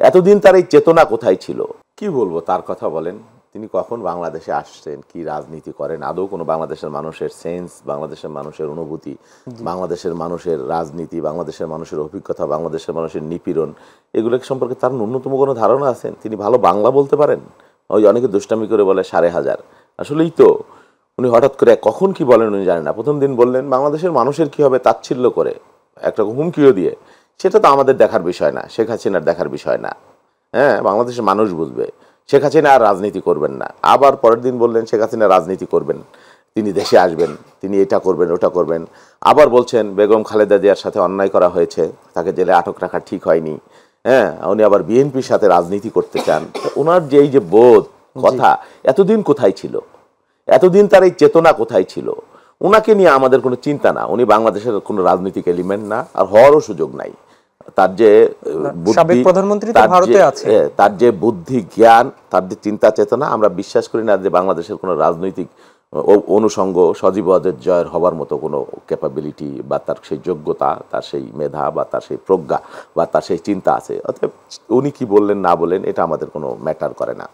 এতদিন তার এই চেতনা কোথায় ছিল? কি বলবো তার কথা বলেন? তিনি কখন বাংলাদেশে আসছেন, কি রাজনীতি করেন, আদৌ কোনো বাংলাদেশের মানুষের সেন্স, বাংলাদেশের মানুষের অনুভূতি, বাংলাদেশের মানুষের রাজনীতি, বাংলাদেশের মানুষের অভিজ্ঞতা, বাংলাদেশের মানুষের নিপীড়ন, এগুলো সম্পর্কে তার ন্যূনতম কোনো ধারণা আছেন? তিনি ভালো বাংলা বলতে পারেন? ওই অনেকে দুষ্টামি করে বলে ১,৫০০। আসলেই তো উনি হঠাৎ করে কখন কি বলেন উনি জানেন না। প্রথম দিন বললেন বাংলাদেশের মানুষের কি হবে তাচ্ছিল্য করে, একটা হুমকিও দিয়ে। সেটা তো আমাদের দেখার বিষয় না, শেখ হাসিনার দেখার বিষয় না। হ্যাঁ, বাংলাদেশের মানুষ বুঝবে। শেখ হাসিনা আর রাজনীতি করবেন না। আবার পরের দিন বললেন শেখ হাসিনা রাজনীতি করবেন, তিনি দেশে আসবেন, তিনি এটা করবেন ওটা করবেন। আবার বলছেন বেগম খালেদা জিয়ার সাথে অন্যায় করা হয়েছে, তাকে জেলে আটক রাখা ঠিক হয়নি। হ্যাঁ, উনি আবার বিএনপির সাথে রাজনীতি করতে চান। ওনার যে এই যে বোধ কথা, এতদিন কোথায় ছিল? এতদিন তার এই চেতনা কোথায় ছিল? ওনাকে নিয়ে আমাদের কোনো চিন্তা না, উনি বাংলাদেশের কোনো রাজনৈতিক এলিমেন্ট না, আর হওয়ারও সুযোগ নাই। তার যে সাবেক প্রধানমন্ত্রী তো ভারতে আছে, তার যে বুদ্ধি জ্ঞান, তার যে চিন্তা চেতনা, আমরা বিশ্বাস করি না যে বাংলাদেশের কোনো রাজনৈতিক অনুষঙ্গ সজীব ওয়াজেদ জয়ের হবার মতো কোনো ক্যাপাবিলিটি বা তার সেই যোগ্যতা, তার সেই মেধা বা তার সেই প্রজ্ঞা বা তার সেই চিন্তা আছে। অতএব উনি কি বললেন না বলেন এটা আমাদের কোনো ম্যাটার করে না।